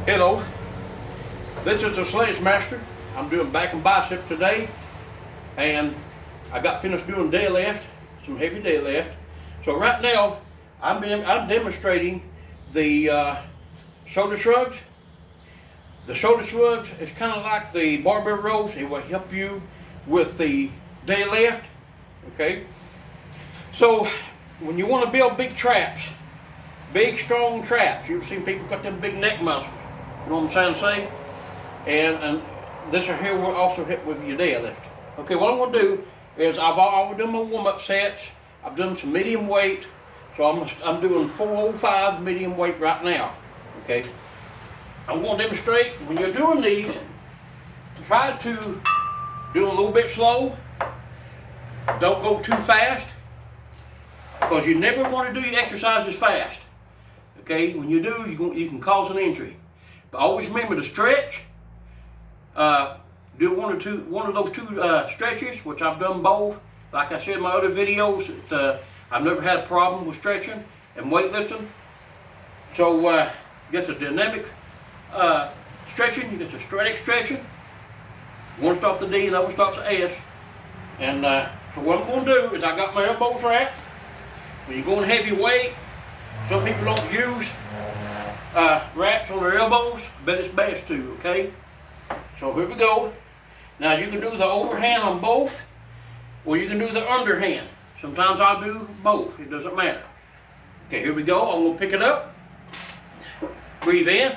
Hello, this is the Sledge Master. I'm doing back and biceps today, and I got finished doing deadlift, some heavy deadlift. So right now, I'm demonstrating the shoulder shrugs. The shoulder shrugs is kind of like the barbell rows. It will help you with the deadlift. Okay. So when you want to build big traps, big strong traps, you've seen people got them big neck muscles. You know what I'm trying to say? And this right here will also hit with your deadlift. Okay, what I'm going to do is I've already done my warm-up sets. I've done some medium weight. So I'm doing 405 medium weight right now. Okay. I'm going to demonstrate when you're doing these, try to do them a little bit slow. Don't go too fast, because you never want to do your exercises fast. Okay, when you do, you can cause an injury. But always remember to stretch. Do one of those two stretches, which I've done both. Like I said in my other videos, I've never had a problem with stretching and weightlifting. So you get the dynamic stretching, you get the static stretching. One starts the D, the other starts the S. And so what I'm going to do is I got my elbows wrapped. When you're going heavy weight, some people don't use wraps on their elbows, but it's best to, okay? So here we go. Now you can do the overhand on both, or you can do the underhand. Sometimes I'll do both, it doesn't matter. Okay, here we go. I'm going to pick it up. Breathe in.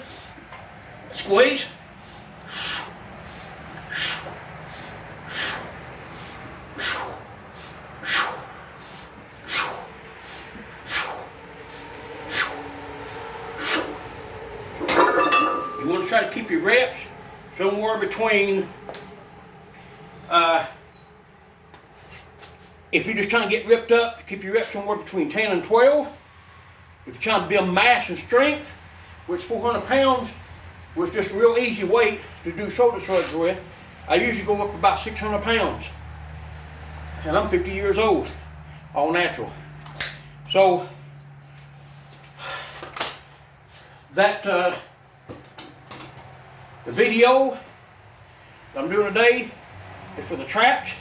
Squeeze. You want to try to keep your reps somewhere between, if you're just trying to get ripped up, keep your reps somewhere between 10 and 12. If you're trying to build mass and strength, which 400 pounds was just a real easy weight to do shoulder shrugs with, I usually go up about 600 pounds. And I'm 50 years old, all natural. So, that, the video I'm doing today is for the traps.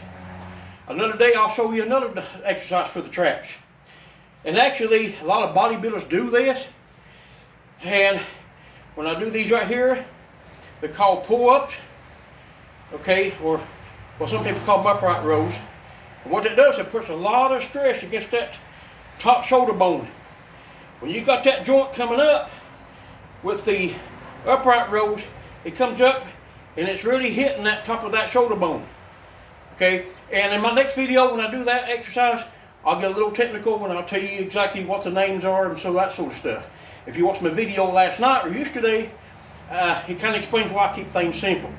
Another day I'll show you another exercise for the traps. And actually, a lot of bodybuilders do this. And when I do these right here, they're called pull-ups. Okay, or well, some people call them upright rows. And what that does, it puts a lot of stress against that top shoulder bone. When you got that joint coming up with the upright rows, it comes up and it's really hitting that top of that shoulder bone. Okay, and in my next video when I do that exercise, I'll get a little technical and I'll tell you exactly what the names are and so that sort of stuff. If you watched my video last night or yesterday, it kind of explains why I keep things simple.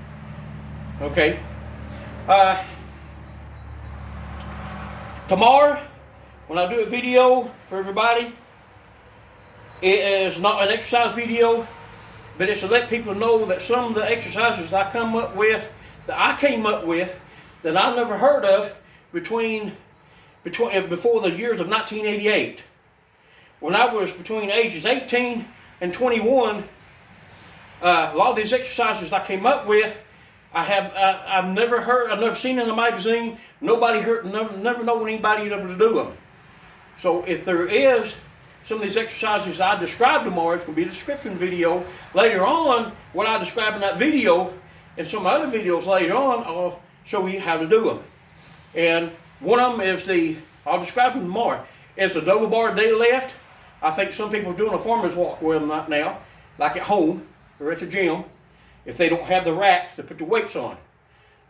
Okay. Tomorrow, when I do a video for everybody, it is not an exercise video, but it's to let people know that some of the exercises I came up with, that I never heard of before the years of 1988. When I was between ages 18 and 21, a lot of these exercises I came up with, I've never seen in a magazine. Nobody heard, never known anybody able to do them. So if there is some of these exercises I described tomorrow, it's going to be a description video. Later on, what I describe in that video and some other videos later on, I'll show you how to do them. And one of them is I'll describe them tomorrow, is the double bar deadlift. I think some people are doing a farmer's walk with them right now, like at home or at the gym. If they don't have the racks to put the weights on.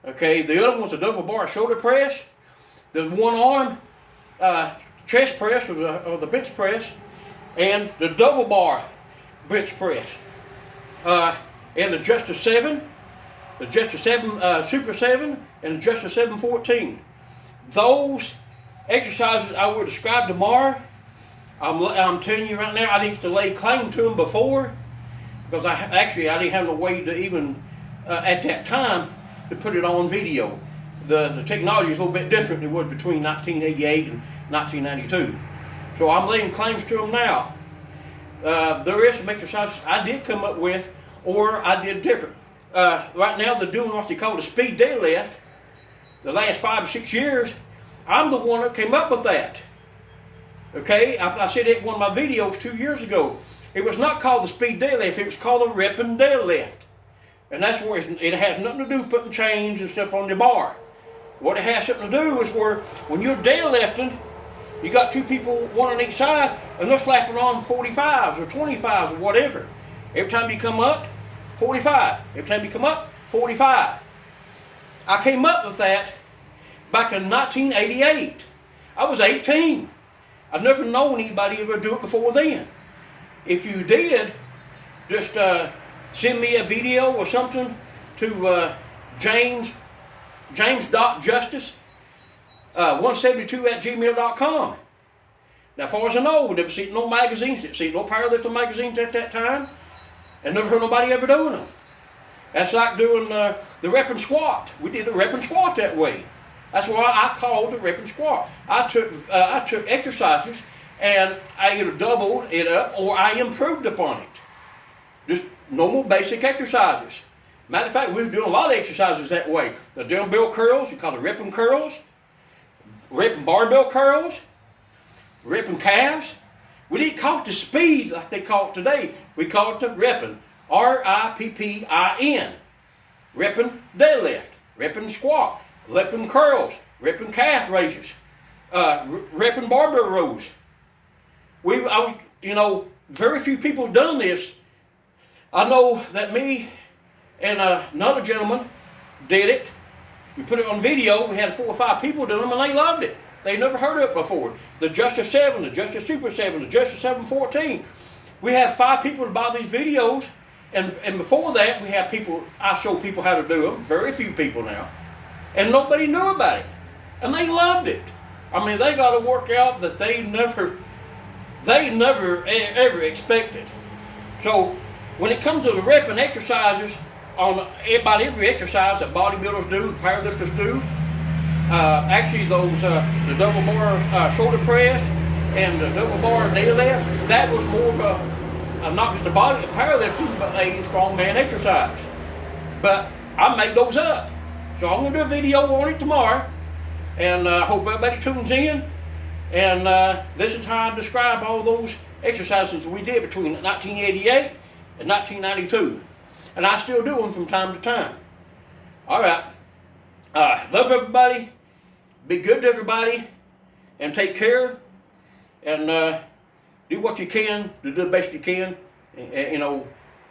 Okay, the other one's a double bar shoulder press, the one arm chest press or the bench press, and the double bar bench press. And the Juster 7, the Juster 7 Super 7, and the Juster 714. Those exercises I will describe tomorrow. I'm telling you right now, I didn't lay claim to them before, because I didn't have no way to even at that time to put it on video. The technology is a little bit different than it was between 1988 and 1992. So I'm laying claims to them now. There is some exercises I did come up with or I did different. Right now they're doing what they call the speed deadlift. The last 5 or 6 years, I'm the one that came up with that. Okay, I said it in one of my videos 2 years ago. It was not called the speed deadlift, it was called the ripping deadlift. And that's where it has nothing to do with putting chains and stuff on the bar. What it has something to do is where when you're deadlifting, you got 2 people, one on each side, and they're slapping on 45s or 25s or whatever. Every time you come up, 45. Every time you come up, 45. I came up with that back in 1988. I was 18. I've never known anybody ever do it before then. If you did, just send me a video or something to James.Justice 172@gmail.com. Now, as far as I know, we never seen no magazines, didn't see no powerlifting magazines at that time, and never heard nobody ever doing them. That's like doing the rep and squat. We did the rep and squat that way. That's why I called the rep and squat. I took exercises and I either doubled it up or I improved upon it. Just normal basic exercises. Matter of fact, we were doing a lot of exercises that way. The dumbbell curls, we call it ripping curls, ripping barbell curls, ripping calves. We didn't call it the speed like they call it today. We call it the ripping. R-I-P-P-I-N. Ripping deadlift, ripping squat, ripping curls, ripping calf raises, ripping barbell rows. Very few people have done this. I know that me and another gentleman did it. We put it on video. We had 4 or 5 people doing them, and they loved it. They never heard of it before. The Justice 7, the Justice Super 7, the Justice 714. We had 5 people to buy these videos, and before that, we had people. I showed people how to do them. Very few people now, and nobody knew about it, and they loved it. I mean, they got a workout that they never ever expected. So when it comes to the repping exercises, on about every exercise that bodybuilders do, the powerlifters do, actually those the double bar shoulder press and the double bar deadlift, that was more of a not just a powerlifting, but a strongman exercise. But I make those up, so I'm gonna do a video on it tomorrow, and I hope everybody tunes in and listen to how I describe all those exercises we did between 1988 and 1992. And I still do them from time to time. All right. Love everybody. Be good to everybody. And take care. And do what you can to do the best you can. And,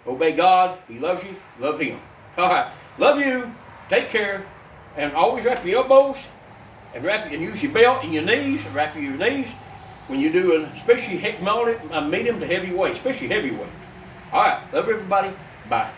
obey God. He loves you. Love Him. All right. Love you. Take care. And always wrap your elbows. And use your belt and your knees. Wrap your knees when you're doing, especially medium to heavy weight. Especially heavy weight. All right. Love everybody. Bye.